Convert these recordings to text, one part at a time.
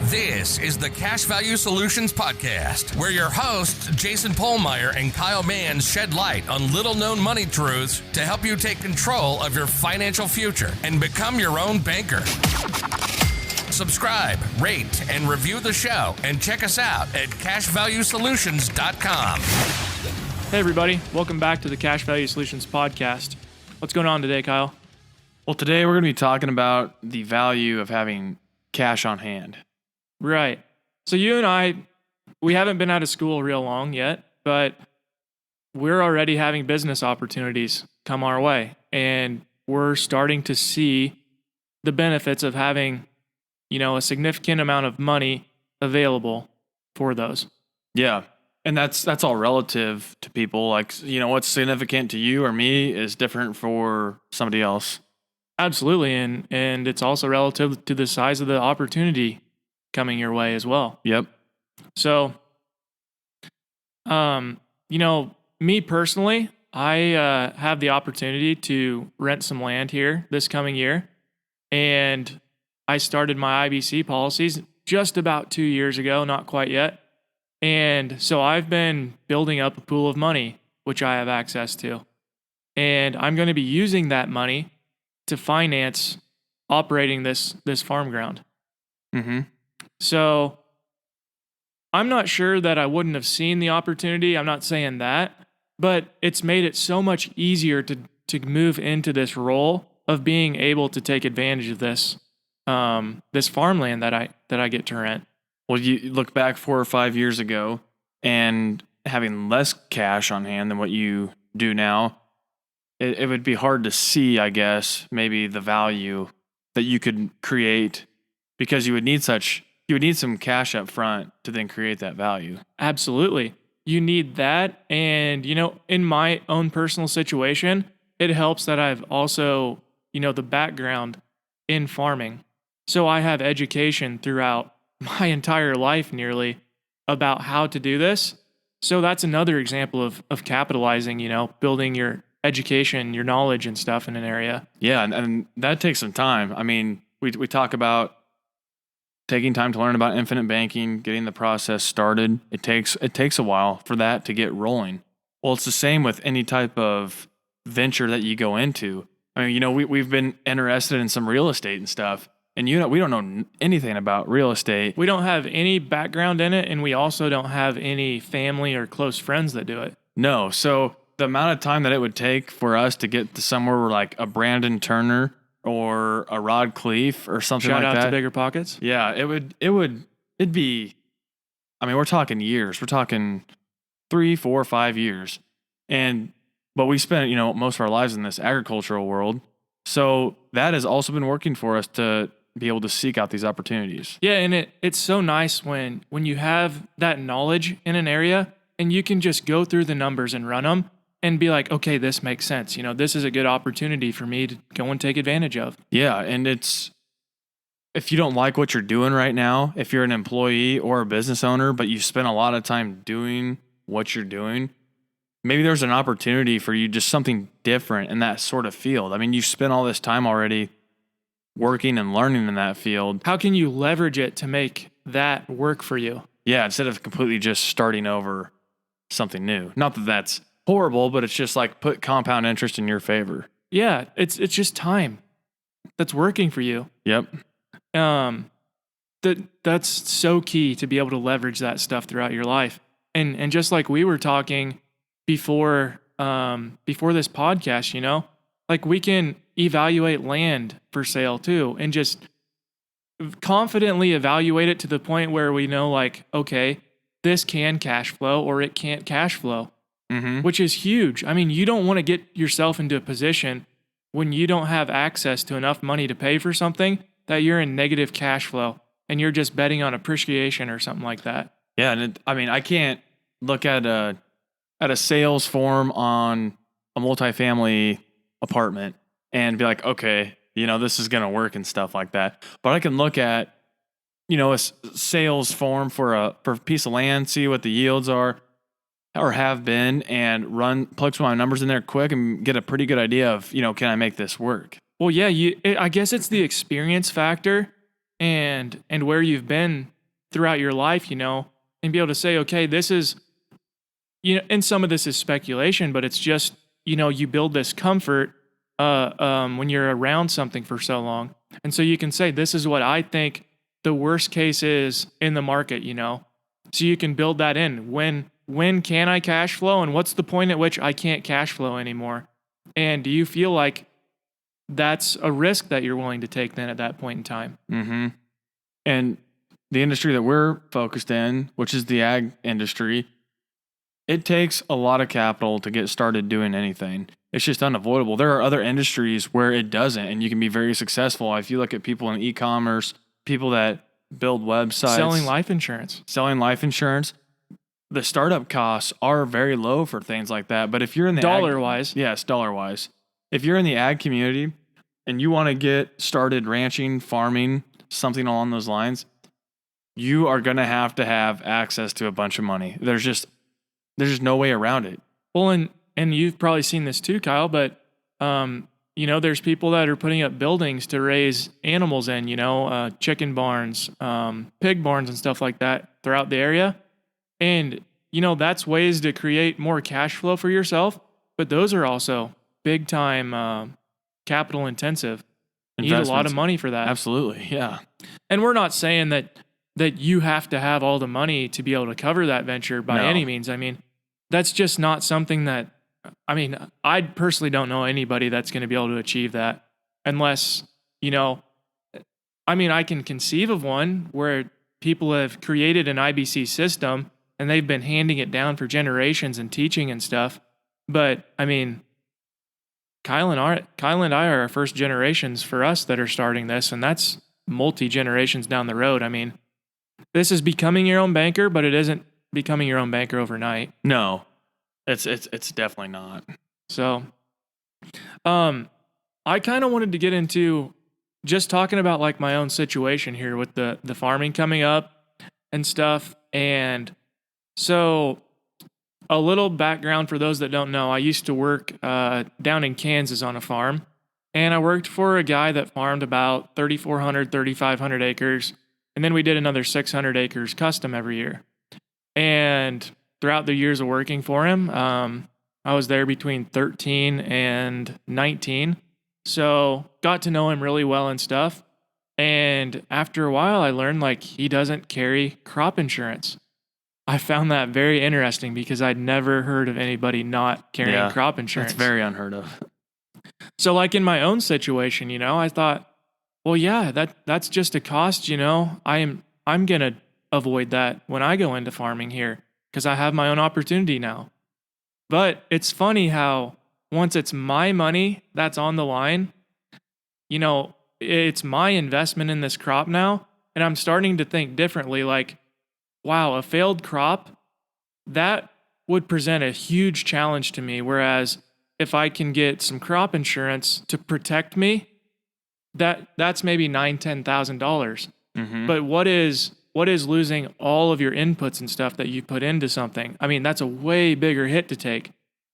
This is the Cash Value Solutions Podcast, where your hosts, Jason Pohlmeyer and Kyle Mann, shed light on little-known money truths to help you take control of your financial future and become your own banker. Subscribe, rate, and review the show, and check us out at cashvaluesolutions.com. Hey, everybody. Welcome back to the Cash Value Solutions Podcast. What's going on today, Kyle? Well, today we're going to be talking about the value of having cash on hand. Right. So you and I, we haven't been out of school real long yet, but we're already having business opportunities come our way. And we're starting to see the benefits of having, a significant amount of money available for those. Yeah. And that's all relative to people. Like, what's significant to you or me is different for somebody else. Absolutely. And it's also relative to the size of the opportunity coming your way as well. Yep. So, me personally, I have the opportunity to rent some land here this coming year. And I started my IBC policies just about 2 years ago, not quite yet. And so I've been building up a pool of money, which I have access to. And I'm going to be using that money to finance operating this farm ground. Mm-hmm. So I'm not sure that I wouldn't have seen the opportunity. I'm not saying that, but it's made it so much easier to move into this role of being able to take advantage of this farmland that I get to rent. Well, you look back 4 or 5 years ago and having less cash on hand than what you do now, it would be hard to see, I guess, maybe the value that you could create, because you would need some cash up front to then create that value. Absolutely. You need that. And, in my own personal situation, it helps that I've also, the background in farming. So I have education throughout my entire life nearly about how to do this. So that's another example of capitalizing, building your education, your knowledge and stuff in an area. Yeah. And that takes some time. I mean, we talk about taking time to learn about infinite banking, getting the process started. It takes a while for that to get rolling. Well, it's the same with any type of venture that you go into. I mean, we've been interested in some real estate and stuff, and we don't know anything about real estate. We don't have any background in it, and we also don't have any family or close friends that do it. No. So the amount of time that it would take for us to get to somewhere where like a Brandon Turner or a Rod Cleef or something like that. Shout out to Bigger Pockets. Yeah, it'd be, I mean, we're talking years. We're talking 3, 4, 5 years. But we spent, most of our lives in this agricultural world. So that has also been working for us to be able to seek out these opportunities. Yeah, and it's so nice when you have that knowledge in an area and you can just go through the numbers and run them and be like, okay, this makes sense. This is a good opportunity for me to go and take advantage of. Yeah, and if you don't like what you're doing right now, if you're an employee or a business owner, but you've spent a lot of time doing what you're doing, maybe there's an opportunity for you, just something different in that sort of field. I mean, you've spent all this time already working and learning in that field. How can you leverage it to make that work for you? Yeah, instead of completely just starting over something new. Not that that's horrible, but it's just like put compound interest in your favor. Yeah, it's just time that's working for you. Yep. That's so key to be able to leverage that stuff throughout your life. And just like we were talking before this podcast, like we can evaluate land for sale too, and just confidently evaluate it to the point where we know, like, okay, this can cash flow or it can't cash flow. Mm-hmm. Which is huge. I mean, you don't want to get yourself into a position when you don't have access to enough money to pay for something that you're in negative cash flow and you're just betting on appreciation or something like that. Yeah, and I can't look at a sales form on a multifamily apartment and be like, okay, this is going to work and stuff like that. But I can look at, a sales form for a piece of land, see what the yields are, or have been, and plug some of my numbers in there quick and get a pretty good idea of, can I make this work? Well, yeah, I guess it's the experience factor and where you've been throughout your life, and be able to say, okay, this is, and some of this is speculation, but it's just, you build this comfort when you're around something for so long. And so you can say, this is what I think the worst case is in the market, so you can build that in. When can I cash flow, and what's the point at which I can't cash flow anymore? And do you feel like that's a risk that you're willing to take then at that point in time? Mm-hmm. And the industry that we're focused in, which is the ag industry, it takes a lot of capital to get started doing anything. It's just unavoidable. There are other industries where it doesn't, and you can be very successful. If you look at people in e-commerce, people that build websites, Selling life insurance, the startup costs are very low for things like that. But if you're in the dollar-wise. Yes, dollar-wise. If you're in the ag community and you want to get started ranching, farming, something along those lines, you are going to have access to a bunch of money. There's just no way around it. Well, and you've probably seen this too, Kyle, but there's people that are putting up buildings to raise animals in, chicken barns, pig barns and stuff like that throughout the area. And, that's ways to create more cash flow for yourself, but those are also big time capital intensive. You need a lot of money for that. Absolutely, yeah. And we're not saying that you have to have all the money to be able to cover that venture by any means. I mean, that's just not something that, I personally don't know anybody that's going to be able to achieve that unless, I can conceive of one where people have created an IBC system and they've been handing it down for generations and teaching and stuff. But Kyle and I are our first generations for us that are starting this, and that's multi-generations down the road. This is becoming your own banker, but it isn't becoming your own banker overnight. No, it's definitely not. So, I kind of wanted to get into just talking about like my own situation here with the farming coming up and stuff. And so a little background for those that don't know, I used to work down in Kansas on a farm, and I worked for a guy that farmed about 3,400, 3,500 acres. And then we did another 600 acres custom every year. And throughout the years of working for him, I was there between 13 and 19. So got to know him really well and stuff. And after a while, I learned like he doesn't carry crop insurance. I found that very interesting because I'd never heard of anybody not carrying crop insurance. That's very unheard of. So like in my own situation, I thought, well, yeah, that's just a cost, I'm going to avoid that when I go into farming here because I have my own opportunity now. But it's funny how once it's my money that's on the line, it's my investment in this crop now, and I'm starting to think differently. Like, wow, a failed crop, that would present a huge challenge to me. Whereas if I can get some crop insurance to protect me, that's maybe $9,000-$10,000. Mm-hmm. But what is losing all of your inputs and stuff that you put into something? That's a way bigger hit to take.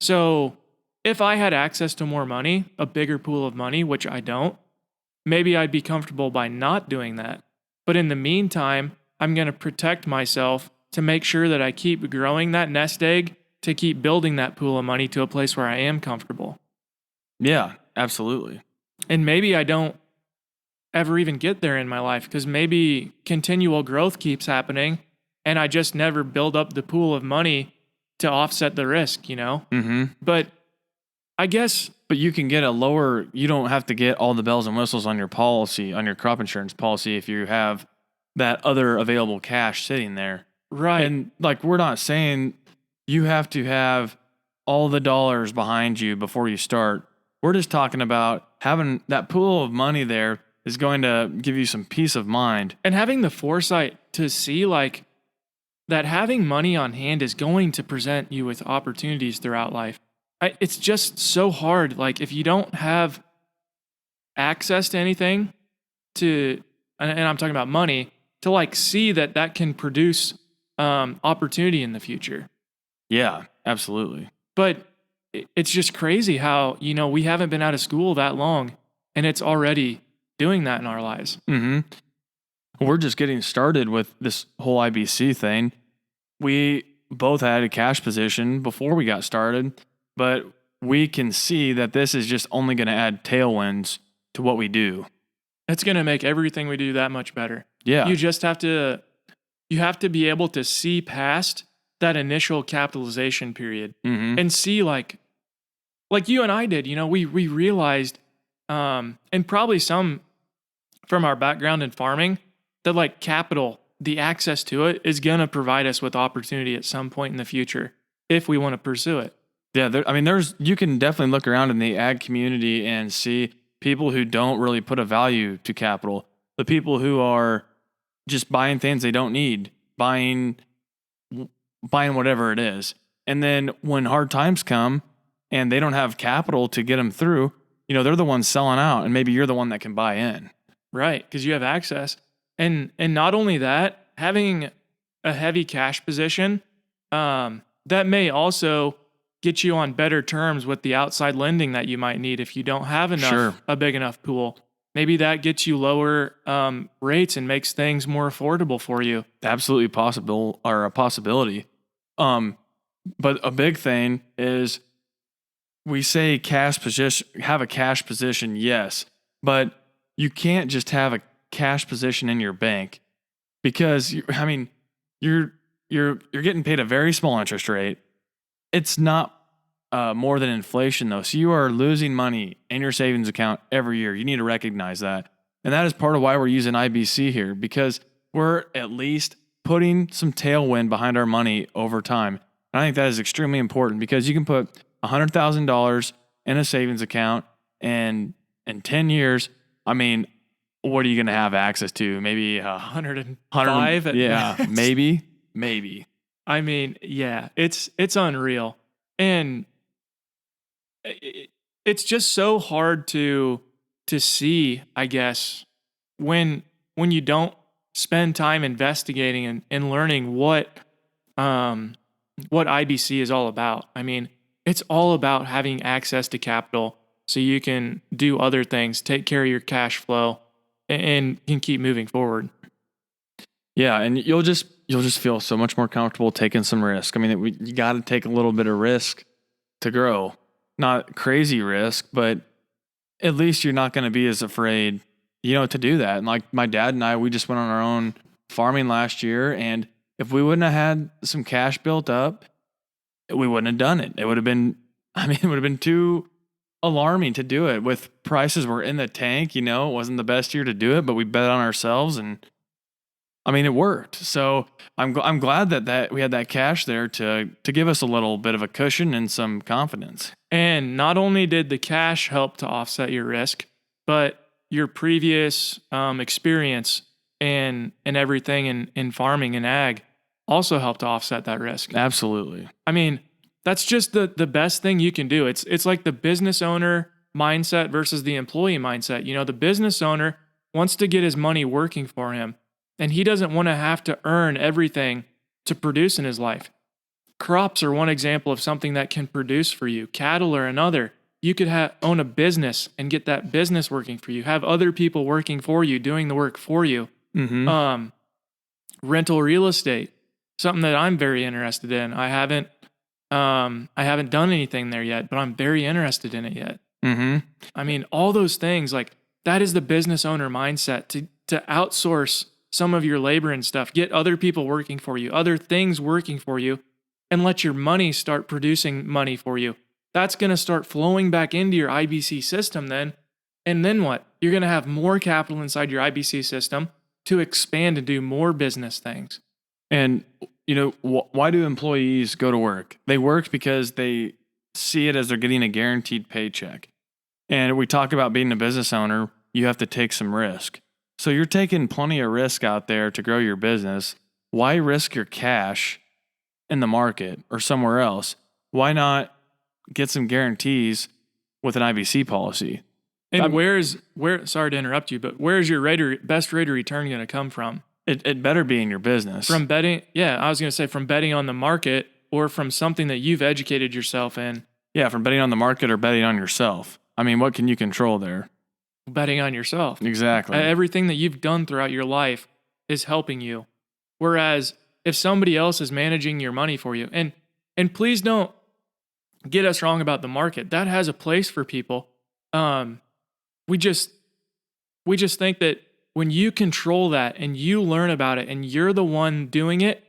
So if I had access to more money, a bigger pool of money, which I don't, maybe I'd be comfortable by not doing that. But in the meantime, I'm going to protect myself to make sure that I keep growing that nest egg to keep building that pool of money to a place where I am comfortable. Yeah, absolutely. And maybe I don't ever even get there in my life because maybe continual growth keeps happening and I just never build up the pool of money to offset the risk, Mm-hmm. But I guess... But you can get you don't have to get all the bells and whistles on your policy, on your crop insurance policy if you have that other available cash sitting there. Right. And like, we're not saying you have to have all the dollars behind you before you start. We're just talking about having that pool of money there is going to give you some peace of mind. And having the foresight to see like that having money on hand is going to present you with opportunities throughout life. It's just so hard. Like if you don't have access to anything and I'm talking about money, to like see that can produce opportunity in the future. Yeah, absolutely. But it's just crazy how, we haven't been out of school that long and it's already doing that in our lives. Mm-hmm. we're just getting started with this whole IBC thing. We both had a cash position before we got started, but we can see that this is just only going to add tailwinds to what we do. It's going to make everything we do that much better. Yeah. You just have to be able to see past that initial capitalization period and see like you and I did, we realized, and probably some from our background in farming, that like capital, the access to it is going to provide us with opportunity at some point in the future if we want to pursue it. Yeah. You can definitely look around in the ag community and see people who don't really put a value to capital, the people who are just buying things they don't need, buying whatever it is. And then when hard times come and they don't have capital to get them through, they're the ones selling out, and maybe you're the one that can buy in. Right, because you have access. And not only that, having a heavy cash position, that may also get you on better terms with the outside lending that you might need if you don't have a big enough pool. Maybe that gets you lower rates and makes things more affordable for you. Absolutely possible, or a possibility. But a big thing is, we say have a cash position, yes, but you can't just have a cash position in your bank, because you're getting paid a very small interest rate. It's not more than inflation though, so you are losing money in your savings account every year. You need to recognize that, and that is part of why we're using IBC here, because we're at least putting some tailwind behind our money over time. And I think that is extremely important, because you can put $100,000 in a savings account, and in 10 years, what are you going to have access to? Maybe 105 at yeah, maybe. Yeah, it's unreal. And it's just so hard to see, I guess, when you don't spend time investigating and learning what IBC is all about. It's all about having access to capital so you can do other things, take care of your cash flow, and can keep moving forward. Yeah, and you'll just feel so much more comfortable taking some risk. You got to take a little bit of risk to grow. Not crazy risk, but at least you're not going to be as afraid, to do that. And like my dad and I, we just went on our own farming last year, and if we wouldn't have had some cash built up, we wouldn't have done it. It would have been too alarming to do it. With prices were in the tank, it wasn't the best year to do it, but we bet on ourselves, and it worked. So I'm glad that we had that cash there to give us a little bit of a cushion and some confidence. And not only did the cash help to offset your risk, but your previous experience and everything in farming and ag also helped to offset that risk. Absolutely. That's just the best thing you can do. It's like the business owner mindset versus the employee mindset. The business owner wants to get his money working for him, and he doesn't want to have to earn everything to produce in his life. Crops are one example of something that can produce for you. Cattle are another. You could own a business and get that business working for you. Have other people working for you, doing the work for you. Mm-hmm. Rental real estate, something that I'm very interested in. I haven't done anything there yet, but I'm very interested in it yet. Mm-hmm. All those things, like that is the business owner mindset, to outsource some of your labor and stuff, get other people working for you, other things working for you, and let your money start producing money for you. That's going to start flowing back into your IBC system then. And then what? You're going to have more capital inside your IBC system to expand and do more business things. And, why do employees go to work? They work because they see it as they're getting a guaranteed paycheck. And we talk about being a business owner, you have to take some risk. So you're taking plenty of risk out there to grow your business. Why risk your cash in the market or somewhere else? Why not get some guarantees with an IBC policy? And sorry to interrupt you, but where's your best rate of return going to come from? It better be in your business. From betting, I was going to say from betting on the market, or from something that you've educated yourself in. Yeah, from betting on the market or betting on yourself. What can you control there? Betting on yourself. Exactly. Everything that you've done throughout your life is helping you. Whereas if somebody else is managing your money for you, and please don't get us wrong about the market. That has a place for people. We just think that when you control that and you learn about it and you're the one doing it,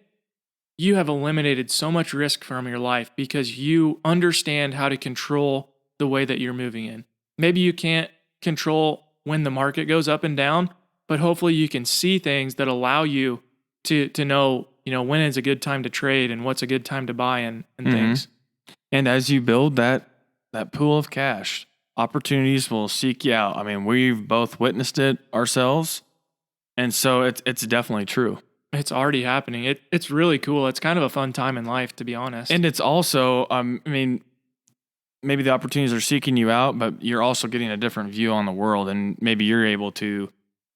you have eliminated so much risk from your life because you understand how to control the way that you're moving in. Maybe you can't control when the market goes up and down, but hopefully you can see things that allow you to know, when is a good time to trade and what's a good time to buy and things. And as you build that pool of cash, opportunities will seek you out. I mean, we've both witnessed it ourselves. And so it's definitely true. It's already happening. It's really cool. It's kind of a fun time in life, to be honest. And it's also, maybe the opportunities are seeking you out, but you're also getting a different view on the world. And maybe you're able to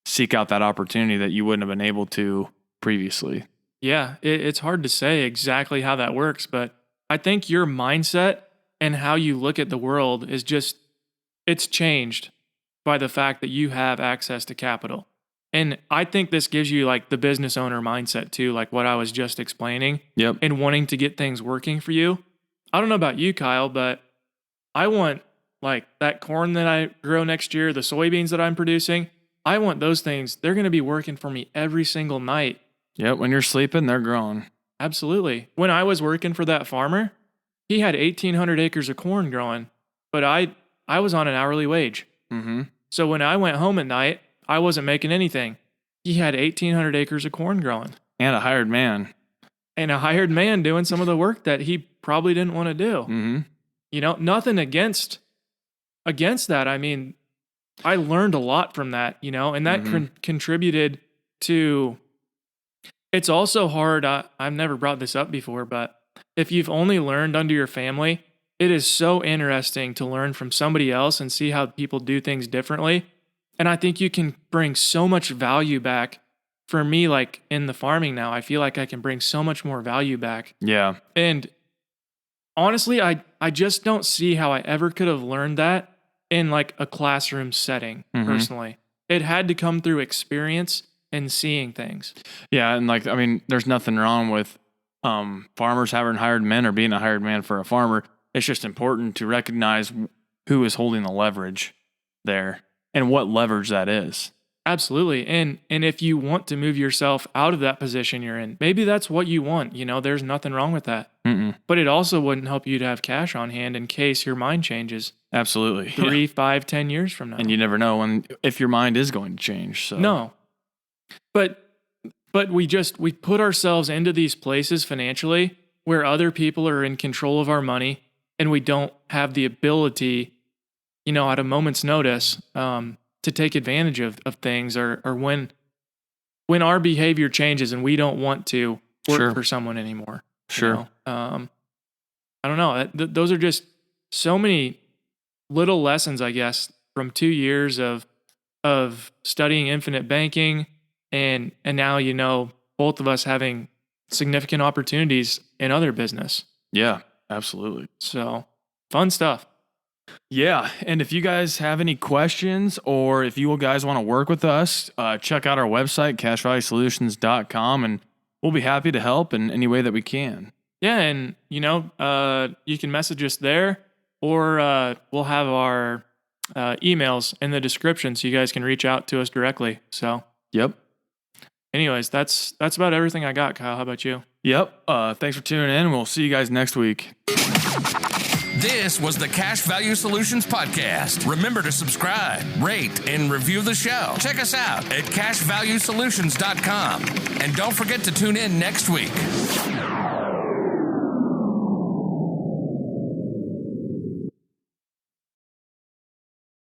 seek out that opportunity that you wouldn't have been able to previously. Yeah, it's hard to say exactly how that works, but I think your mindset and how you look at the world is it's changed by the fact that you have access to capital. And I think this gives you like the business owner mindset too, like what I was just explaining. Yep. And wanting to get things working for you. I don't know about you, Kyle, but I want like that corn that I grow next year, the soybeans that I'm producing. I want those things. They're going to be working for me every single night. Yep. When you're sleeping, they're growing. Absolutely. When I was working for that farmer, he had 1,800 acres of corn growing, but I was on an hourly wage. Mm-hmm. So when I went home at night, I wasn't making anything. He had 1,800 acres of corn growing. And a hired man. And a hired man doing some of the work that he probably didn't want to do. Mm-hmm. Nothing against that. I mean, I learned a lot from that, and that contributed to, it's also hard. I've never brought this up before, but if you've only learned under your family, it is so interesting to learn from somebody else and see how people do things differently. And I think you can bring so much value back. For me, like in the farming now, I feel like I can bring so much more value back. Yeah. And honestly, I just don't see how I ever could have learned that in like a classroom setting, personally. It had to come through experience and seeing things. Yeah, and there's nothing wrong with farmers having hired men or being a hired man for a farmer. It's just important to recognize who is holding the leverage there and what leverage that is. Absolutely. And if you want to move yourself out of that position you're in, maybe that's what you want. There's nothing wrong with that. But it also wouldn't help you to have cash on hand in case your mind changes. Absolutely. 3, 5, 10 years from now. And you never know if your mind is going to change. So. No. But we put ourselves into these places financially where other people are in control of our money and we don't have the ability, at a moment's notice, to take advantage of things or when our behavior changes and we don't want to work for someone anymore. Sure. I don't know. Those are just so many little lessons, I guess, from 2 years of studying infinite banking and now, both of us having significant opportunities in other business. Yeah, absolutely. So fun stuff. Yeah. And if you guys have any questions or if you guys want to work with us, check out our website, cashvaluesolutions.com, and we'll be happy to help in any way that we can. Yeah. And, you can message us there or we'll have our emails in the description so you guys can reach out to us directly. So, yep. Anyways, that's about everything I got, Kyle. How about you? Yep. Thanks for tuning in. We'll see you guys next week. This was the Cash Value Solutions Podcast. Remember to subscribe, rate, and review the show. Check us out at cashvaluesolutions.com. And don't forget to tune in next week.